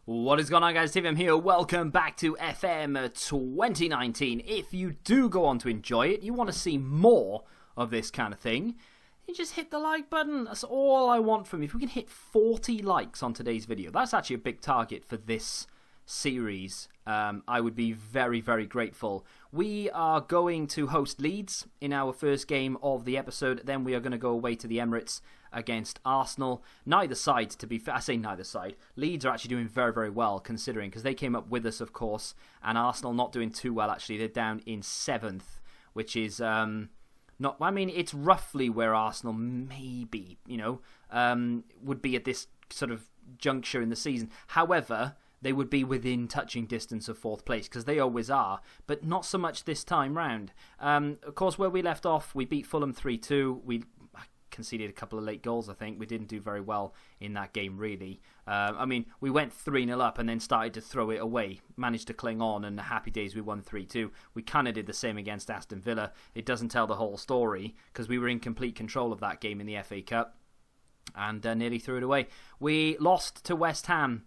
What is going on, guys? TVM here. Welcome back to FM19. If you do go on to enjoy it, you want to see more of this kind of thing, you just hit the like button. That's all I want from you. If we can hit 40 likes on today's video, that's actually a big target for this series. I would be very, very grateful. We are going to host Leeds in our first game of the episode. Then we are going to go away to the Emirates against Arsenal. Neither side, to be fair, I say neither side. Leeds are actually doing very, very well considering, because they came up with us, of course, and Arsenal not doing too well, actually. They're down in 7th, which is not, I mean, it's roughly where Arsenal maybe, would be at this sort of juncture in the season. However, they would be within touching distance of 4th place, because they always are, but not so much this time round. Of course, where we left off, we beat Fulham 3-2. We conceded a couple of late goals, I think. We didn't do very well in that game, really. We went 3-0 up and then started to throw it away. Managed to cling on, and the happy days we won 3-2. We kind of did the same against Aston Villa. It doesn't tell the whole story, because we were in complete control of that game in the FA Cup, and nearly threw it away. We lost to West Ham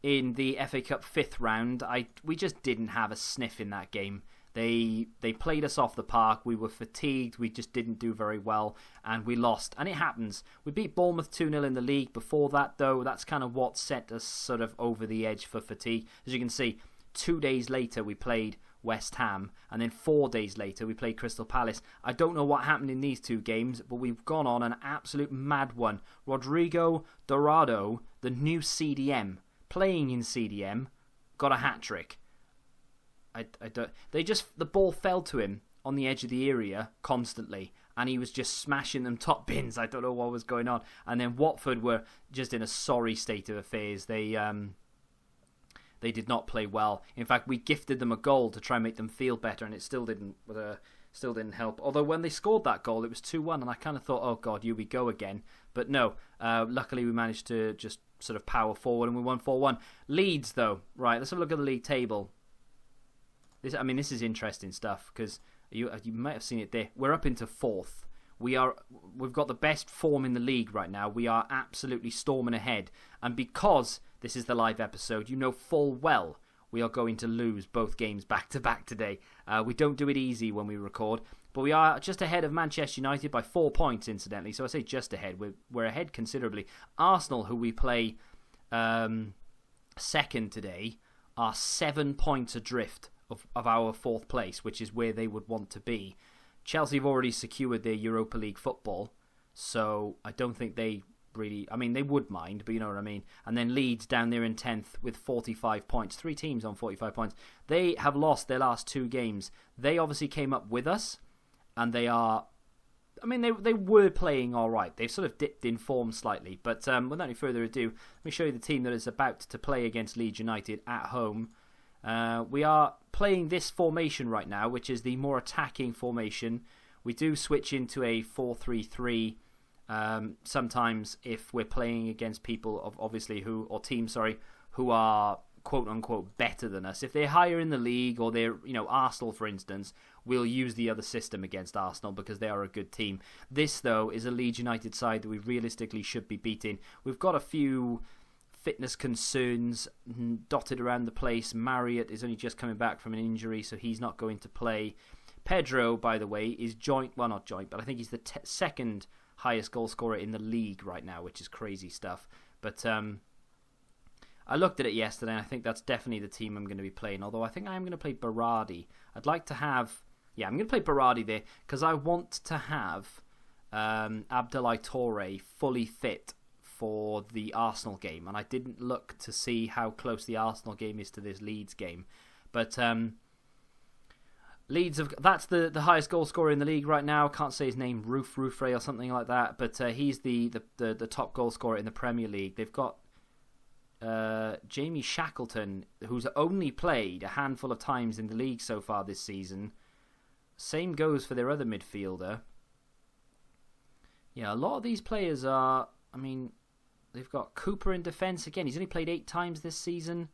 in the FA Cup 5th round. We just didn't have a sniff in that game. They played us off the park. We were fatigued. We just didn't do very well, and we lost. And it happens. We beat Bournemouth 2-0 in the league. Before that, though, that's kind of what set us sort of over the edge for fatigue. As you can see, 2 days later we played West Ham, and then 4 days later we played Crystal Palace. I don't know what happened in these 2 games, but we've gone on an absolute mad one. Rodrigo Dorado, the new CDM, playing in CDM, got a hat-trick. The ball fell to him on the edge of the area constantly, and he was just smashing them top bins. I don't know what was going on. And then Watford were just in a sorry state of affairs. They did not play well. In fact, we gifted them a goal to try and make them feel better, and it still didn't help. Although when they scored that goal, it was 2-1, and I kind of thought, oh God, here we go again. But no, luckily we managed to just sort of power forward, and we won 4-1. Leeds, though, right, let's have a look at the league table. This is interesting stuff, because you might have seen it there. We're up into 4th. We've got the best form in the league right now. We are absolutely storming ahead, and because this is the live episode, you know full well we are going to lose both games back to back today. We don't do it easy when we record, but we are just ahead of Manchester United by 4 points, incidentally. So I say just ahead. We're ahead considerably. Arsenal, who we play second today, are 7 points adrift of our 4th place, which is where they would want to be. Chelsea have already secured their Europa League football, so I don't think they really, they would mind, but you know what I mean. And then Leeds down there in 10th with 45 points. 3 teams on 45 points. They have lost their last 2 games. They obviously came up with us, and they are, they were playing all right. They've sort of dipped in form slightly, but without any further ado, let me show you the team that is about to play against Leeds United at home. We are playing this formation right now, which is the more attacking formation. We do switch into a 4-3-3 sometimes if we're playing against people teams who are quote unquote better than us. If they're higher in the league, or they're Arsenal, for instance, we'll use the other system against Arsenal because they are a good team. This, though, is a Leeds United side that we realistically should be beating. We've got a few fitness concerns dotted around the place. Marriott is only just coming back from an injury, so he's not going to play. Pedro, by the way, is not joint, but I think he's the second highest goal scorer in the league right now, which is crazy stuff. But I looked at it yesterday, and I think that's definitely the team I'm going to be playing, although I think I am going to play Berardi. I'd like to have, I'm going to play Berardi there, because I want to have Abdoulaye Touré fully fit for the Arsenal game, and I didn't look to see how close the Arsenal game is to this Leeds game. But Leeds that's the highest goal scorer in the league right now. I can't say his name, Roufray or something like that, but he's the top goal scorer in the Premier League. They've got Jamie Shackleton, who's only played a handful of times in the league so far this season. Same goes for their other midfielder. Yeah, a lot of these players are, they've got Cooper in defence. Again, he's only played 8 times this season.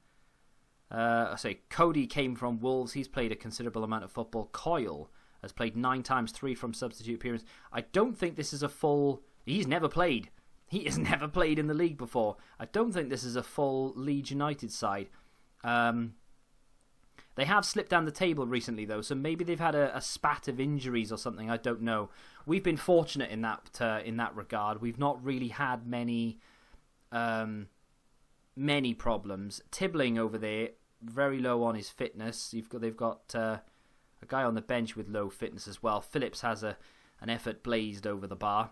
Cody came from Wolves. He's played a considerable amount of football. Coyle has played 9 times, 3 from substitute appearance. I don't think this is a full... He's never played He has never played in the league before. I don't think this is a full Leeds United side. They have slipped down the table recently, though, so maybe they've had a spat of injuries or something. I don't know. We've been fortunate in that regard. We've not really had many problems. Tibbling over there, very low on his fitness. They've got a guy on the bench with low fitness as well. Phillips has an effort blazed over the bar.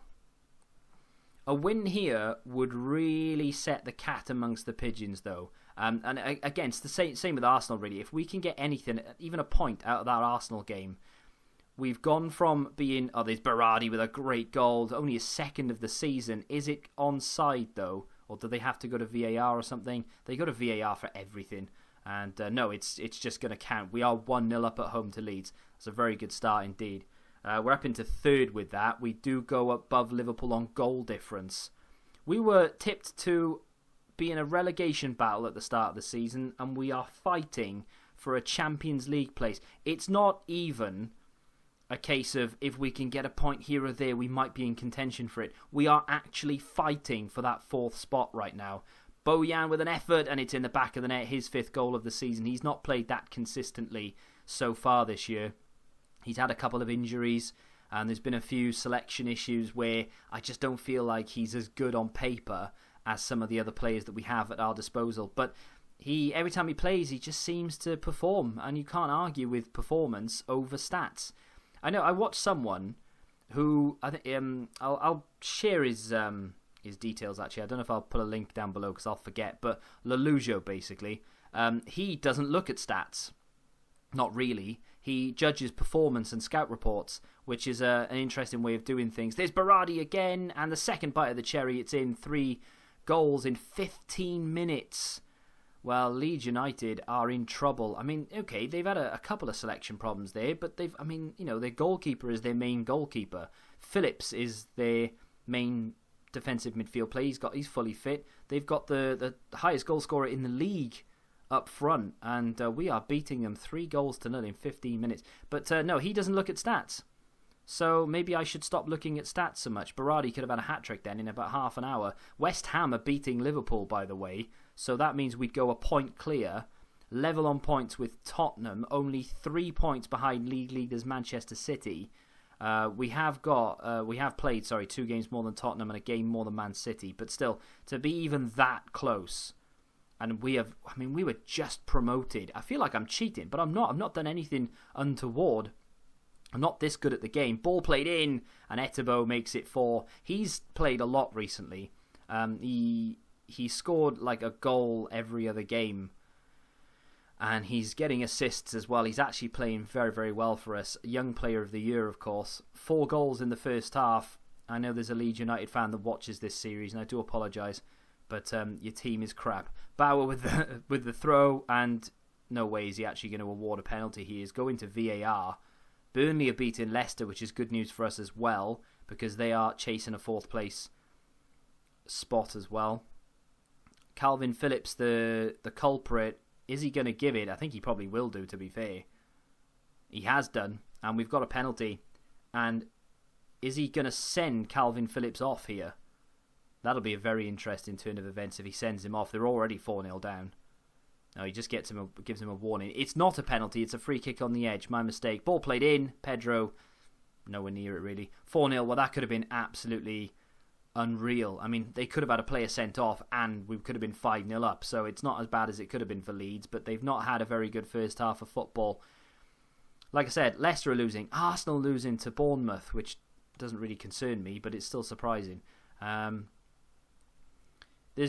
A win here would really set the cat amongst the pigeons, though. And again, it's the same with Arsenal, really. If we can get anything, even a point out of that Arsenal game, we've gone from being, there's Berardi with a great goal, only his second of the season. Is it onside, though? Or do they have to go to VAR or something? They go to VAR for everything. And no, it's just going to count. We are 1-0 up at home to Leeds. That's a very good start indeed. We're up into third with that. We do go above Liverpool on goal difference. We were tipped to be in a relegation battle at the start of the season, and we are fighting for a Champions League place. It's not even a case of if we can get a point here or there, we might be in contention for it. We are actually fighting for that fourth spot right now. Bojan with an effort, and it's in the back of the net, his 5th goal of the season. He's not played that consistently so far this year. He's had a couple of injuries, and there's been a few selection issues where I just don't feel like he's as good on paper as some of the other players that we have at our disposal. But every time he plays, he just seems to perform, and you can't argue with performance over stats. I know I watched someone who I think I'll share his details actually. I don't know if I'll put a link down below because I'll forget. But Lelujo basically, he doesn't look at stats, not really. He judges performance and scout reports, which is an interesting way of doing things. There's Berardi again, and the second bite of the cherry. It's in 3 goals in 15 minutes. Well, Leeds United are in trouble. I mean, okay, they've had a couple of selection problems there, but their goalkeeper is their main goalkeeper. Phillips is their main defensive midfield player. He's fully fit. They've got the highest goal scorer in the league up front, and we are beating them 3-0 in 15 minutes. But no, he doesn't look at stats. So maybe I should stop looking at stats so much. Berardi could have had a hat-trick then in about half an hour. West Ham are beating Liverpool, by the way. So that means we'd go a point clear. Level on points with Tottenham. Only 3 points behind league leaders Manchester City. We have played 2 games more than Tottenham and a game more than Man City. But still, to be even that close. And we were just promoted. I feel like I'm cheating, but I'm not. I've not done anything untoward. I'm not this good at the game. Ball played in, and Etebo makes it 4. He's played a lot recently. He scored like a goal every other game, and he's getting assists as well. He's actually playing very, very well for us. Young Player of the Year, of course. 4 goals in the first half. I know there's a Leeds United fan that watches this series, and I do apologise, but your team is crap. Bauer with the throw, and no way is he actually going to award a penalty. He is going to VAR. Burnley are beating Leicester, which is good news for us as well, because they are chasing a 4th place spot as well. Calvin Phillips, the culprit, is he going to give it? I think he probably will do, to be fair. He has done, and we've got a penalty. And is he going to send Calvin Phillips off here? That'll be a very interesting turn of events if he sends him off. They're already 4-0 down. No, he just gives him a warning. It's not a penalty. It's a free kick on the edge. My mistake. Ball played in. Pedro, nowhere near it really. 4-0. Well, that could have been absolutely unreal. I mean, they could have had a player sent off and we could have been 5-0 up. So it's not as bad as it could have been for Leeds. But they've not had a very good first half of football. Like I said, Leicester are losing. Arsenal losing to Bournemouth, which doesn't really concern me, but it's still surprising. There's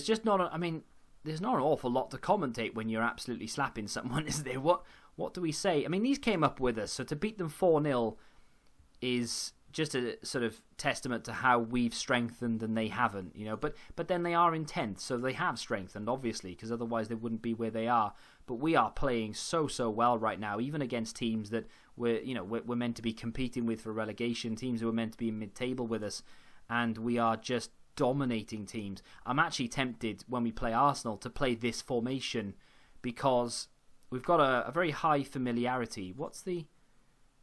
just not... there's not an awful lot to commentate when you're absolutely slapping someone, is there? What do we say? I mean, these came up with us, so to beat them 4-0 is just a sort of testament to how we've strengthened and they haven't, you know. But then they are in 10th, so they have strengthened, obviously, because otherwise they wouldn't be where they are. But we are playing so well right now, even against teams that we're meant to be competing with for relegation, teams who are meant to be in mid-table with us, and we are just dominating teams. I'm actually tempted when we play Arsenal to play this formation because we've got a very high familiarity. What's the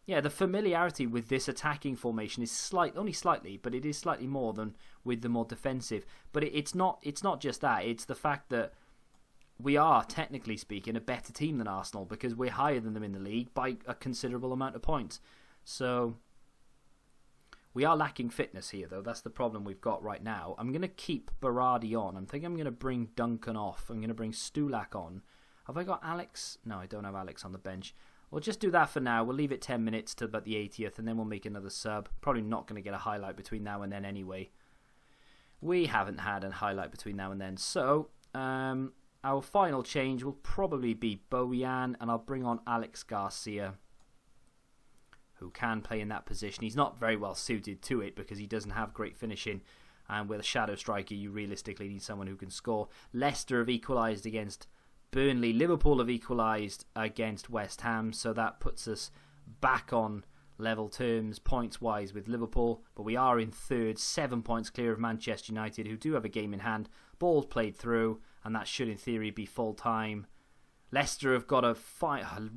Yeah, the familiarity with this attacking formation is only slightly, but it is slightly more than with the more defensive. But it's not just that. It's the fact that we are, technically speaking, a better team than Arsenal because we're higher than them in the league by a considerable amount of points. So we are lacking fitness here, though. That's the problem we've got right now. I'm going to keep Berardi on. I'm thinking I'm going to bring Duncan off. I'm going to bring Stulak on. Have I got Alex? No, I don't have Alex on the bench. We'll just do that for now. We'll leave it 10 minutes to about the 80th, and then we'll make another sub. Probably not going to get a highlight between now and then anyway. We haven't had a highlight between now and then. So, our final change will probably be Bojan, and I'll bring on Alex Garcia, who can play in that position. He's not very well suited to it because he doesn't have great finishing, and with a shadow striker, you realistically need someone who can score. Leicester have equalised against Burnley. Liverpool have equalised against West Ham, so that puts us back on level terms points-wise with Liverpool, but we are in third, 7 points clear of Manchester United, who do have a game in hand. Ball's played through, and that should in theory be full-time. Leicester have got a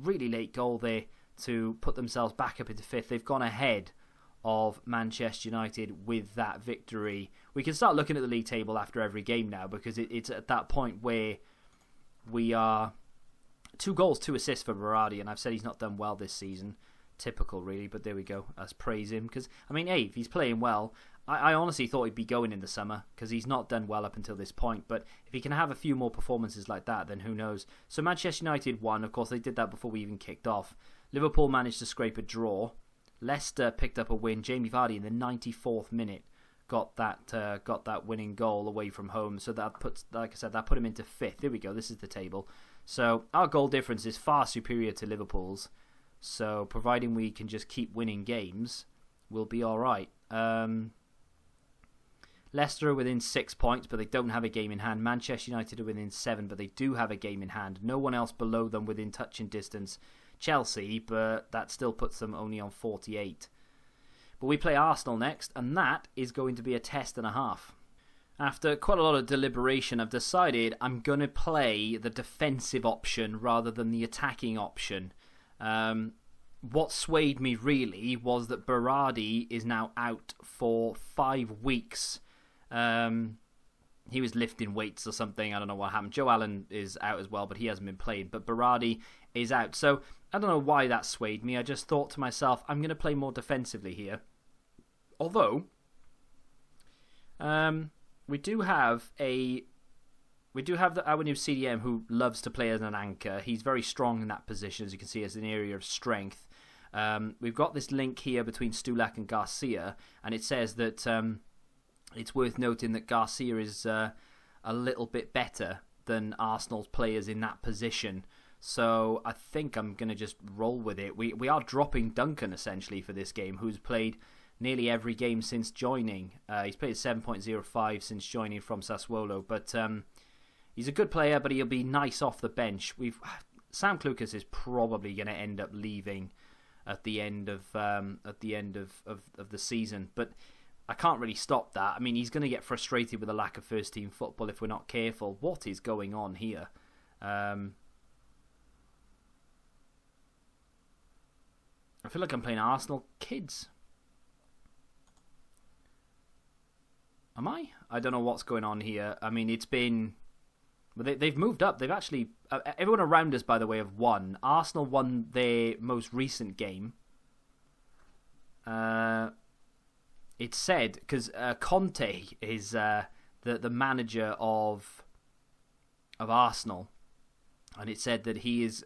really late goal there to put themselves back up into fifth. They've gone ahead of Manchester United with that victory. We can start looking at the league table after every game now because it's at that point where we are 2 goals, 2 assists for Berardi, and I've said he's not done well this season. Typical, really, but there we go. Let's praise him because, I mean, hey, if he's playing well, I honestly thought he'd be going in the summer because he's not done well up until this point, but if he can have a few more performances like that, then who knows. So Manchester United won. Of course, they did that before we even kicked off. Liverpool managed to scrape a draw. Leicester picked up a win. Jamie Vardy in the 94th minute got that winning goal away from home. So that puts, like I said, that put him into 5th. There we go. This is the table. So our goal difference is far superior to Liverpool's. So providing we can just keep winning games, we'll be all right. Leicester are within 6 points, but they don't have a game in hand. Manchester United are within 7, but they do have a game in hand. No one else below them within touching distance. Chelsea, but that still puts them only on 48. But we play Arsenal next, and that is going to be a test and a half. After quite a lot of deliberation, I've decided I'm going to play the defensive option rather than the attacking option. What swayed me really was that Berardi is now out for 5 weeks. He was lifting weights or something. I don't know what happened. Joe Allen is out as well, but he hasn't been playing. But Berardi is out. So I don't know why that swayed me. I just thought to myself, I'm going to play more defensively here. Although, we do have our new CDM who loves to play as an anchor. He's very strong in that position, as you can see, as an area of strength. We've got this link here between Stulak and Garcia, and it says that it's worth noting that Garcia is a little bit better than Arsenal's players in that position. So I think I'm going to just roll with it. We are dropping Duncan, essentially, for this game, who's played nearly every game since joining. He's played 7.05 since joining from Sassuolo, but he's a good player, but he'll be nice off the bench. Sam Klukas is probably going to end up leaving at the end of the season, but I can't really stop that. I mean, he's going to get frustrated with the lack of first team football if we're not careful. What is going on here? I feel like I'm playing Arsenal kids. Am I? I don't know what's going on here. I mean, it's been... They've moved up. They've actually... everyone around us, by the way, have won. Arsenal won their most recent game. It's said, because Conte is the manager of Arsenal, and it said that he's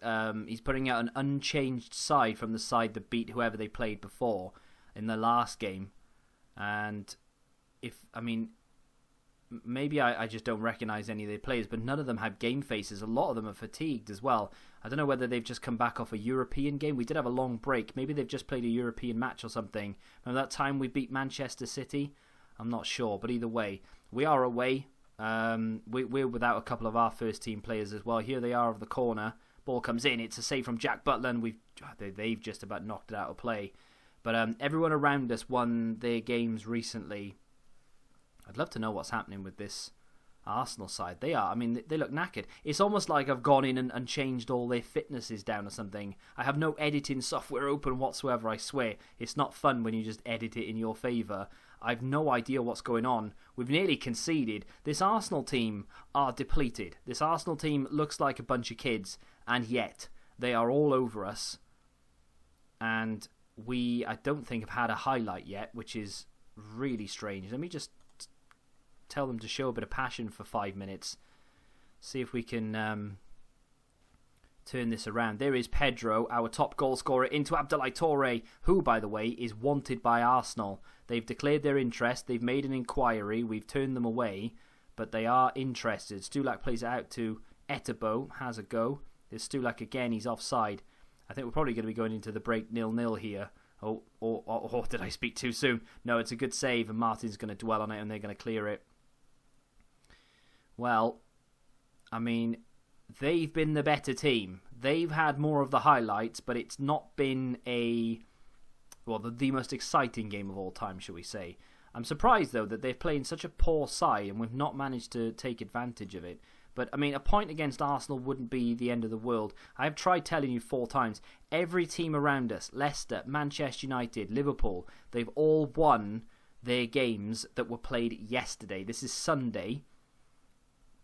putting out an unchanged side from the side that beat whoever they played before in the last game. And maybe I just don't recognise any of their players, but none of them had game faces. A lot of them are fatigued as well. I don't know whether they've just come back off a European game. We did have a long break. Maybe they've just played a European match or something. Remember that time we beat Manchester City? I'm not sure, but either way, we are away. We're without a couple of our first team players as well. Here they are of the corner. Ball comes in. It's a save from Jack Butler, and they've just about knocked it out of play. But everyone around us won their games recently. I'd love to know what's happening with this Arsenal side. They are. I mean, they look knackered. It's almost like I've gone in and changed all their fitnesses down or something. I have no editing software open whatsoever, I swear. It's not fun when you just edit it in your favour. I've no idea what's going on. We've nearly conceded. This Arsenal team are depleted. This Arsenal team looks like a bunch of kids, and yet they are all over us. And I don't think, have had a highlight yet, which is really strange. Let me just tell them to show a bit of passion for 5 minutes. See if we can turn this around. There is Pedro, our top goal scorer, into Abdoulaye Touré, who, by the way, is wanted by Arsenal. They've declared their interest. They've made an inquiry. We've turned them away, but they are interested. Stulak plays it out to Etebo, has a go. There's Stulak again. He's offside. I think we're probably going to be going into the break 0-0 here. Oh, did I speak too soon? No, it's a good save, and Martin's going to dwell on it, and they're going to clear it. Well, I mean, they've been the better team. They've had more of the highlights, but it's not been the most exciting game of all time, shall we say. I'm surprised, though, that they're playing such a poor side, and we've not managed to take advantage of it. But, I mean, a point against Arsenal wouldn't be the end of the world. I have tried telling you 4 times. Every team around us, Leicester, Manchester United, Liverpool, they've all won their games that were played yesterday. This is Sunday.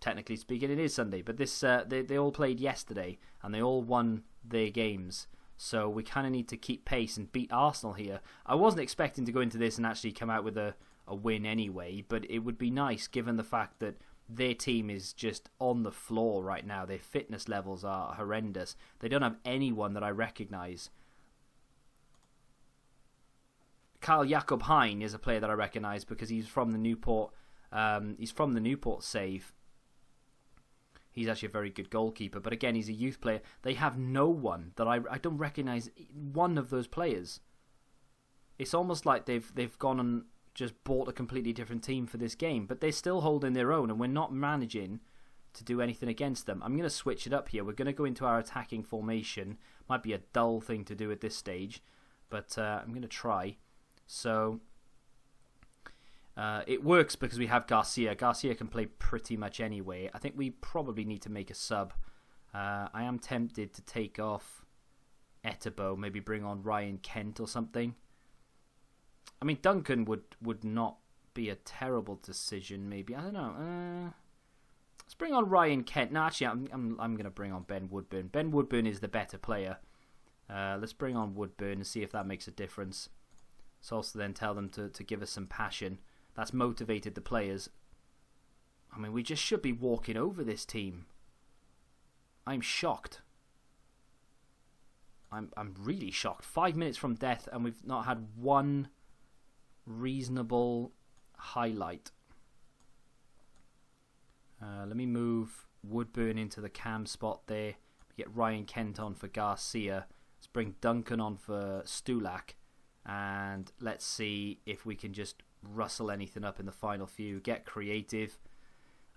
Technically speaking, it is Sunday. But this they all played yesterday, and they all won their games. So we kind of need to keep pace and beat Arsenal here. I wasn't expecting to go into this and actually come out with a win anyway. But it would be nice, given the fact that their team is just on the floor right now. Their fitness levels are horrendous. They don't have anyone that I recognise. Karl Jakob Hein is a player that I recognise because he's from the Newport. He's from the Newport save. He's actually a very good goalkeeper, but again, he's a youth player. They have no one that I don't recognise one of those players. It's almost like they've gone and just bought a completely different team for this game, but they're still holding their own, and we're not managing to do anything against them. I'm going to switch it up here. We're going to go into our attacking formation. Might be a dull thing to do at this stage, but I'm going to try. So it works because we have Garcia. Garcia can play pretty much anyway. I think we probably need to make a sub. I am tempted to take off Etebo, maybe bring on Ryan Kent or something. I mean, Duncan would not be a terrible decision, maybe. I don't know. Let's bring on Ryan Kent. No, actually, I'm going to bring on Ben Woodburn. Ben Woodburn is the better player. Let's bring on Woodburn and see if that makes a difference. Let's also then tell them to give us some passion. That's motivated the players. I mean, we just should be walking over this team. I'm shocked. I'm really shocked. 5 minutes from death, and we've not had one reasonable highlight. Let me move Woodburn into the cam spot there. Get Ryan Kent on for Garcia. Let's bring Duncan on for Stulak. And let's see if we can just rustle anything up in the final few. Get creative.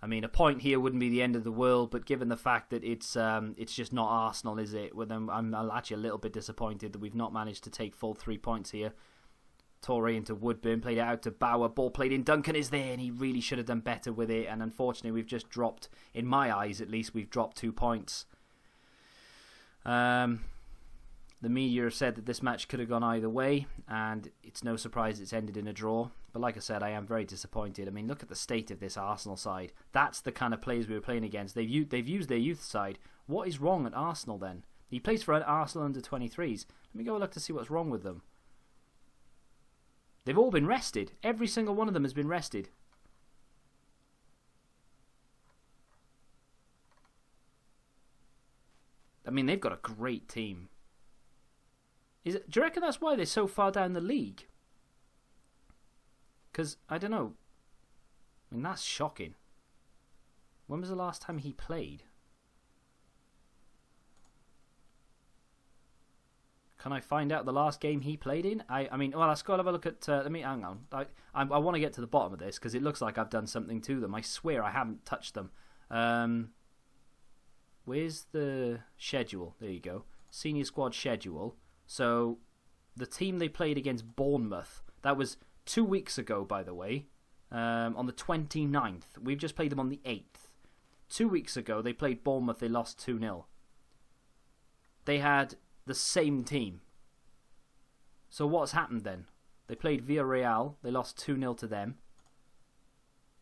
I mean, a point here wouldn't be the end of the world, but given the fact that it's just not Arsenal, is it? With them, I'm actually a little bit disappointed that we've not managed to take full 3 points here. Touré into Woodburn, played it out to Bauer, ball played in, Duncan is there, and he really should have done better with it, and unfortunately we've just dropped, in my eyes at least, we've dropped 2 points. The media have said that this match could have gone either way, and it's no surprise it's ended in a draw. But like I said, I am very disappointed. I mean, look at the state of this Arsenal side. That's the kind of players we were playing against. They've used their youth side. What is wrong at Arsenal then? He plays for Arsenal under 23s. Let me go look to see what's wrong with them. They've all been rested. Every single one of them has been rested. I mean, they've got a great team. Do you reckon that's why they're so far down the league? Because, I don't know. I mean, that's shocking. When was the last time he played? Can I find out the last game he played in? I mean, well, let's go have a look at... let me... Hang on. I want to get to the bottom of this, because it looks like I've done something to them. I swear I haven't touched them. Where's the schedule? There you go. Senior squad schedule. So, the team they played against Bournemouth, that was 2 weeks ago, by the way. on the 29th. We've just played them on the 8th. 2 weeks ago, they played Bournemouth. They lost 2-0. They had the same team. So what's happened then? They played Villarreal. They lost 2-0 to them.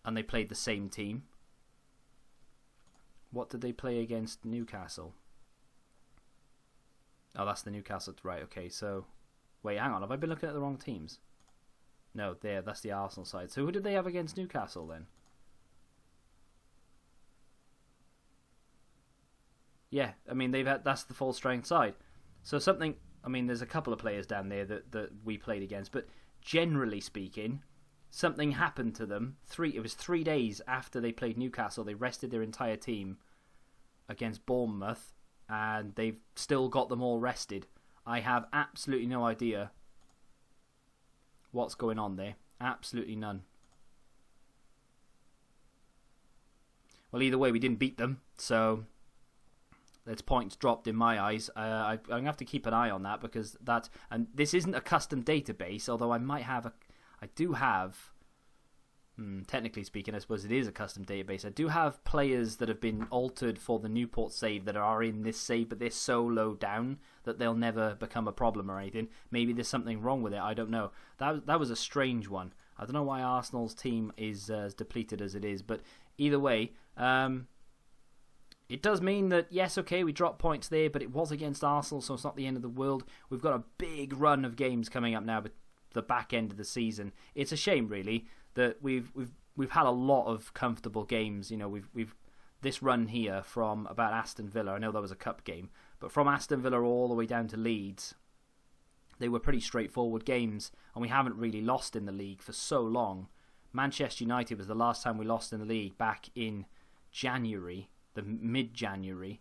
And they played the same team. What did they play against Newcastle? Oh, that's the Newcastle. Right, okay, so... Wait, hang on. Have I been looking at the wrong teams? No, that's the Arsenal side. So who did they have against Newcastle then? Yeah, I mean, that's the full strength side. So something... I mean, there's a couple of players down there that we played against, but generally speaking, something happened to them. It was 3 days after they played Newcastle. They rested their entire team against Bournemouth, and they've still got them all rested. I have absolutely no idea what's going on there. Absolutely none. Well, either way, we didn't beat them, so there's points dropped in my eyes. I'm going to have to keep an eye on that, because and this isn't a custom database, although I do have, technically speaking, I suppose it is a custom database. I do have players that have been altered for the Newport save that are in this save, but they're so low down that they'll never become a problem or anything. Maybe there's something wrong with it, I don't know. That was a strange one. I don't know why Arsenal's team is as depleted as it is, but either way, it does mean that, yes, okay, we dropped points there, but it was against Arsenal, so it's not the end of the world. We've got a big run of games coming up now, but the back end of the season. It's a shame, really, that we've had a lot of comfortable games. You know, we've this run here from about Aston Villa. I know that was a cup game, but from Aston Villa all the way down to Leeds, they were pretty straightforward games, and we haven't really lost in the league for so long. Manchester United was the last time we lost in the league back in January. The mid-January,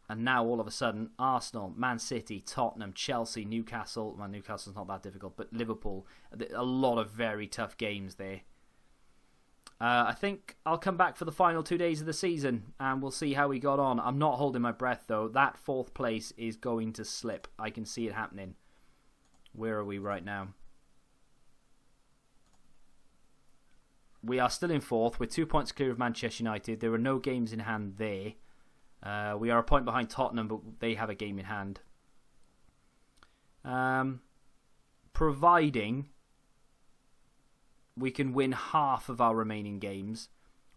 and now all of a sudden Arsenal, Man City, Tottenham, Chelsea, Newcastle. Well, Newcastle's not that difficult, but Liverpool. A lot of very tough games there. I think I'll come back for the final 2 days of the season, and we'll see how we got on. I'm not holding my breath though. That 4th place is going to slip. I can see it happening. Where are we right now? We are still in 4th. We're 2 points clear of Manchester United. There are no games in hand there. We are a point behind Tottenham, but they have a game in hand. Providing we can win half of our remaining games,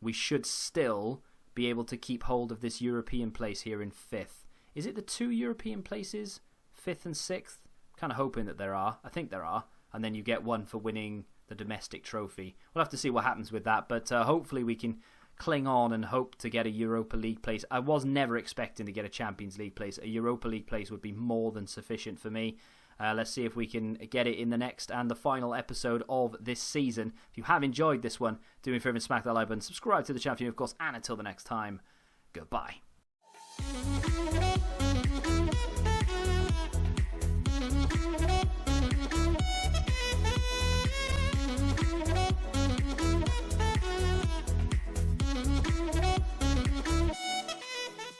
we should still be able to keep hold of this European place here in 5th. Is it the 2 European places? 5th and 6th? Kind of hoping that there are. I think there are. And then you get one for winning the domestic trophy. We'll have to see what happens with that, but hopefully we can cling on and hope to get a Europa League place. I was never expecting to get a Champions League place. A Europa League place would be more than sufficient for me. Let's see if we can get it in the next and the final episode of this season. If you have enjoyed this one, do me a favour and smack that like button, subscribe to the channel, of course, and until the next time, goodbye.